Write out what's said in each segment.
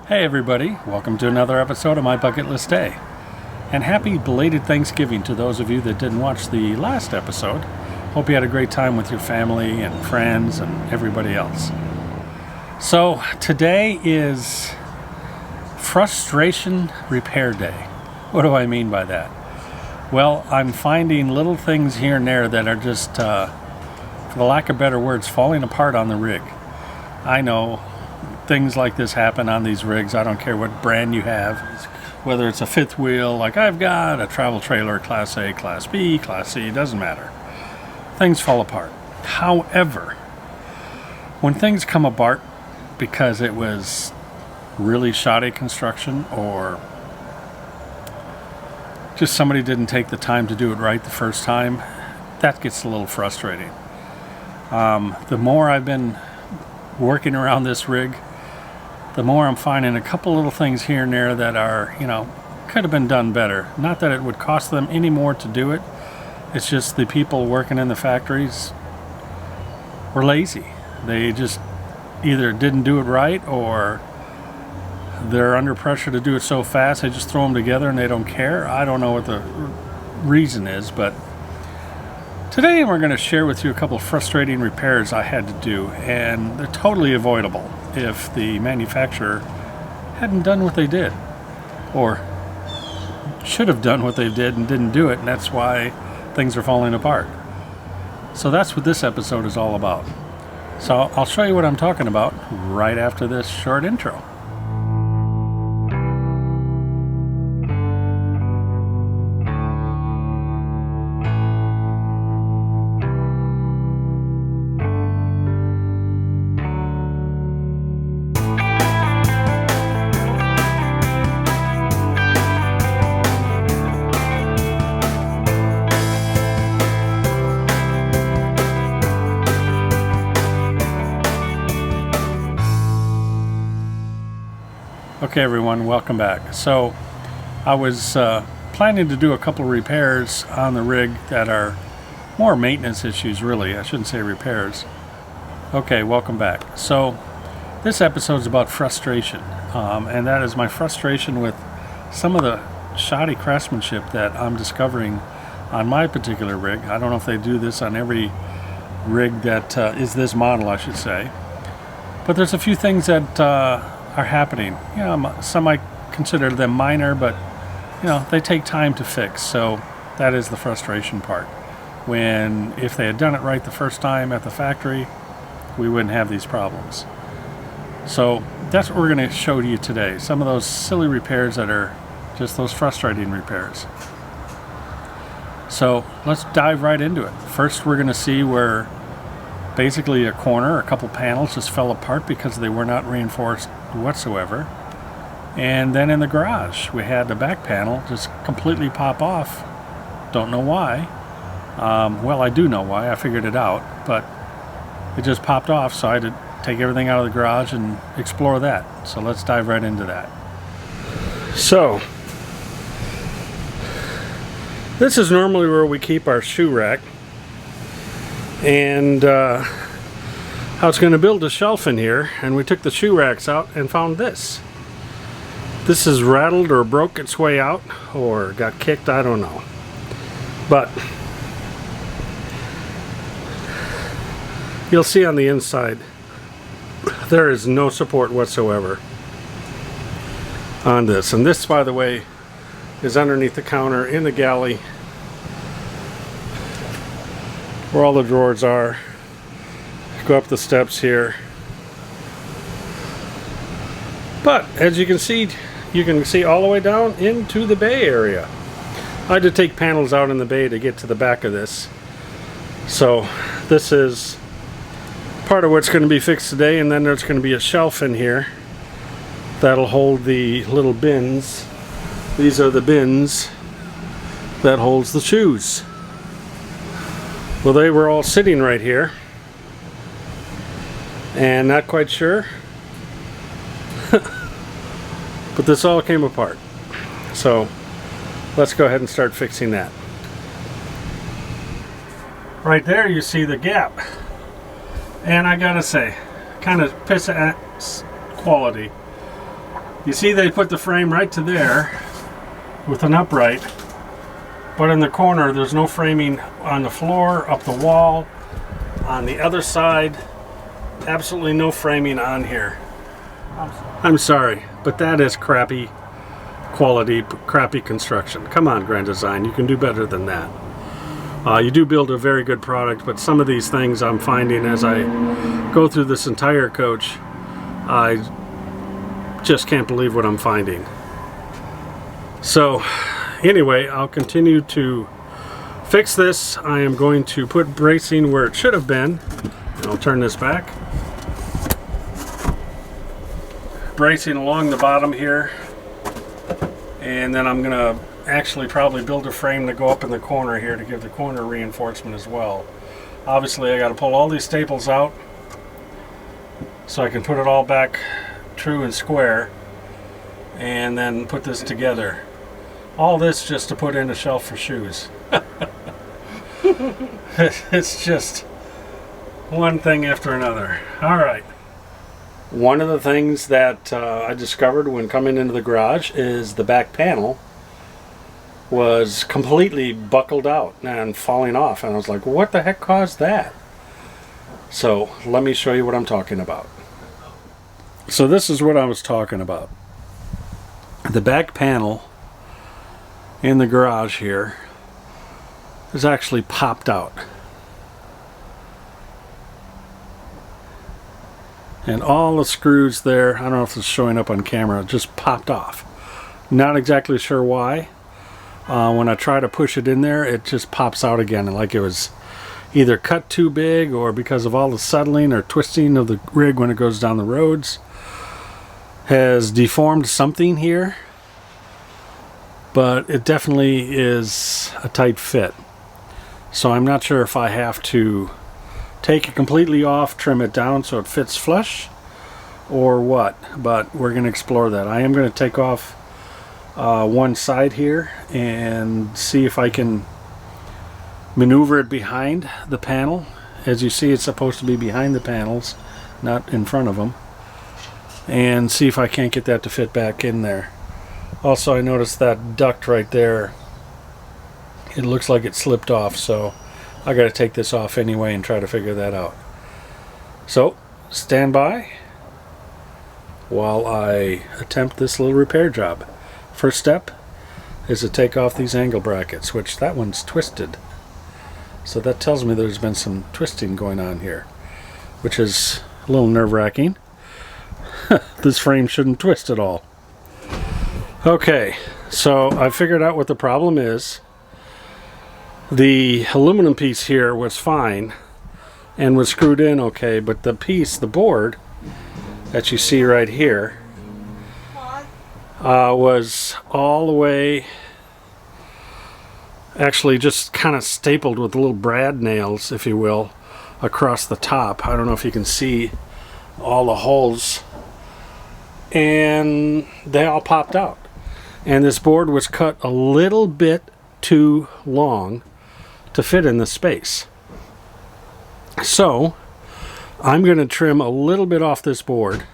Hey everybody, welcome to another episode of My Bucket List Day. And happy belated Thanksgiving to those of you that didn't watch the last episode. Hope you had a great time with your family and friends and everybody else. So today is Frustration Repair Day. What do I mean by that? Well, I'm finding little things here and there that are just, for the lack of better words, falling apart on the rig. I know things like this happen on these rigs. I don't care what brand you have, whether it's a fifth wheel like I've got, a travel trailer, Class A, Class B, Class C, doesn't matter. Things fall apart. However, when things come apart because it was really shoddy construction or just somebody didn't take the time to do it right the first time, that gets a little frustrating. The more I've been working around this rig, the more I'm finding a couple little things here and there that are, could have been done better. Not that it would cost them any more to do it. It's just the people working in the factories were lazy. They just either didn't do it right or they're under pressure to do it so fast they just throw them together and they don't care. I don't know what the reason is, but today we're going to share with you a couple of frustrating repairs I had to do, and they're totally avoidable if the manufacturer hadn't done what they did, or should have done what they did and didn't do it, and that's why things are falling apart. So that's what this episode is all about. So I'll show you what I'm talking about right after this short intro. Okay everyone, welcome back. So I was planning to do a couple of repairs on the rig that are more maintenance issues really. I shouldn't say repairs. Okay, welcome back. So this episode is about frustration, and that is my frustration with some of the shoddy craftsmanship that I'm discovering on my particular rig. I don't know if they do this on every rig that is this model, I should say. But there's a few things that are happening. Some I consider them minor, but they take time to fix. So that is the frustration part. When if they had done it right the first time at the factory, we wouldn't have these problems. So that's what we're going to show you today. Some of those silly repairs that are just those frustrating repairs. So let's dive right into it. First, we're going to see where basically a corner, a couple panels just fell apart because they were not reinforced whatsoever. And then in the garage, we had the back panel just completely pop off. Don't know why. Well, I do know why. I figured it out, but it just popped off, so I had to take everything out of the garage and explore that. So let's dive right into that. So this is normally where we keep our shoe rack, and I was going to build a shelf in here, and we took the shoe racks out and found this. This is rattled or broke its way out or got kicked, I don't know. But you'll see on the inside there is no support whatsoever on this. And this, by the way, is underneath the counter in the galley where all the drawers are. Go up the steps here. But as you can see all the way down into the bay area. I had to take panels out in the bay to get to the back of this. So this is part of what's going to be fixed today, and then there's going to be a shelf in here that'll hold the little bins. These are the bins that holds the shoes. Well, they were all sitting right here and not quite sure but this all came apart. So let's go ahead and start fixing that. Right there you see the gap, and I gotta say, kind of piss ass quality. You see they put the frame right to there with an upright, but in the corner there's no framing on the floor, up the wall, on the other side, absolutely no framing on here. I'm sorry, but that is crappy quality, crappy construction. Come on, Grand Design, you can do better than that. You do build a very good product, but some of these things I'm finding as I go through this entire coach, I just can't believe what I'm finding. So anyway, I'll continue to fix this. I am going to put bracing where it should have been. I'll turn this back. Bracing along the bottom here, and then I'm gonna actually probably build a frame to go up in the corner here to give the corner reinforcement as well. Obviously I got to pull all these staples out so I can put it all back true and square, and then put this together. All this just to put in a shelf for shoes. It's just one thing after another. All right. One of the things that I discovered when coming into the garage is the back panel was completely buckled out and falling off, and I was like, what the heck caused that? So let me show you what I'm talking about. So this is what I was talking about. The back panel in the garage here is actually popped out, and all the screws there, I don't know if it's showing up on camera, just popped off. Not exactly sure why. When I try to push it in there, it just pops out again, like it was either cut too big, or because of all the settling or twisting of the rig when it goes down the roads, has deformed something here. But it definitely is a tight fit. So I'm not sure if I have to take it completely off, trim it down so it fits flush, or what, but we're going to explore that. I am going to take off one side here and see if I can maneuver it behind the panel. As you see, it's supposed to be behind the panels, not in front of them, and see if I can't get that to fit back in there. Also, I noticed that duct right there, it looks like it slipped off, so I got to take this off anyway and try to figure that out. So stand by while I attempt this little repair job. First step is to take off these angle brackets, which that one's twisted. So that tells me there's been some twisting going on here, which is a little nerve-wracking. This frame shouldn't twist at all. Okay, so I figured out what the problem is. The aluminum piece here was fine and was screwed in okay, but the piece, the board that you see right here, was all the way, actually just kind of stapled with little brad nails, if you will, across the top. I don't know if you can see all the holes, and they all popped out. And this board was cut a little bit too long to fit in the space. So I'm going to trim a little bit off this board,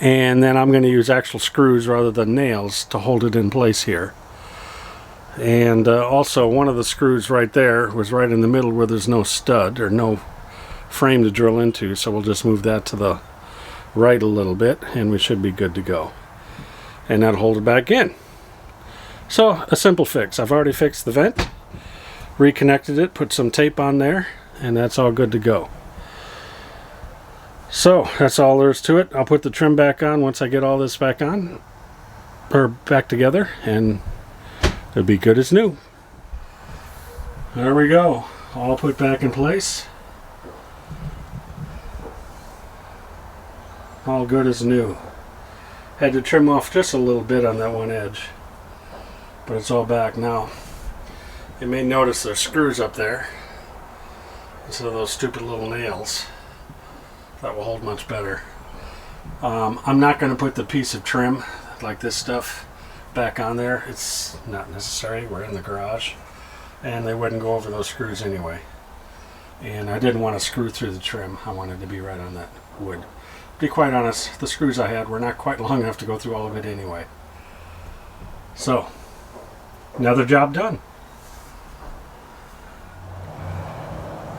and then I'm going to use actual screws rather than nails to hold it in place here. And also, one of the screws right there was right in the middle where there's no stud or no frame to drill into, so we'll just move that to the right a little bit and we should be good to go. And that'll hold it back in. So a simple fix. I've already fixed the vent, reconnected it, put some tape on there, and that's all good to go. So that's all there is to it. I'll put the trim back on once I get all this back on, or back together, and it'll be good as new. There we go, all put back in place, all good as new. Had to trim off just a little bit on that one edge, but it's all back now. You may notice there's screws up there instead of those stupid little nails. That will hold much better. I'm not going to put the piece of trim like this stuff back on there. It's not necessary. We're in the garage, and they wouldn't go over those screws anyway. And I didn't want to screw through the trim. I wanted to be right on that wood. be quite honest, the screws I had were not quite long enough to go through all of it anyway. So, another job done.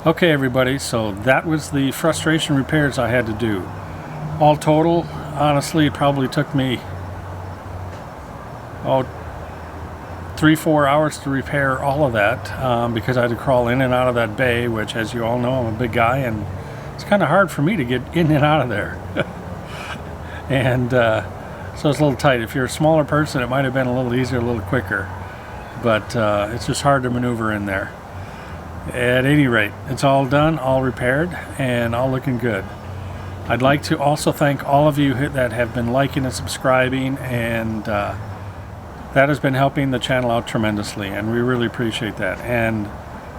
Okay everybody, so that was the frustration repairs I had to do. All total, honestly, it probably took me 3-4 hours to repair all of that, because I had to crawl in and out of that bay, which, as you all know, I'm a big guy and it's kind of hard for me to get in and out of there. And so it's a little tight. If you're a smaller person, it might have been a little easier, a little quicker, but it's just hard to maneuver in there. At any rate, it's all done, all repaired, and all looking good. I'd like to also thank all of you that have been liking and subscribing, and that has been helping the channel out tremendously, and we really appreciate that. And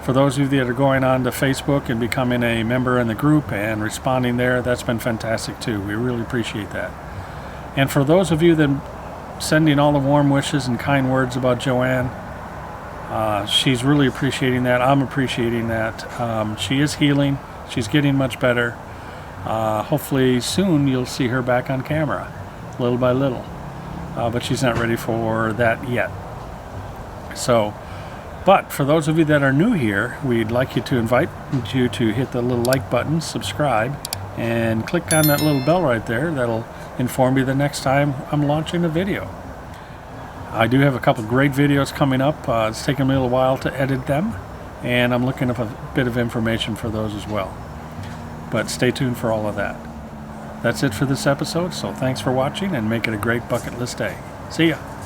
for those of you that are going on to Facebook and becoming a member in the group and responding there, that's been fantastic too. We really appreciate that. And for those of you that sending all the warm wishes and kind words about Joanne, she's really appreciating that. I'm appreciating that. She is healing. She's getting much better. Hopefully soon you'll see her back on camera, little by little. But she's not ready for that yet. So, but for those of you that are new here, we'd like you to invite you to hit the little like button, subscribe, and click on that little bell right there. That'll inform you the next time I'm launching a video. I do have a couple great videos coming up. It's taken me a little while to edit them, and I'm looking up a bit of information for those as well. But stay tuned for all of that. That's it for this episode, so thanks for watching and make it a great bucket list day. See ya!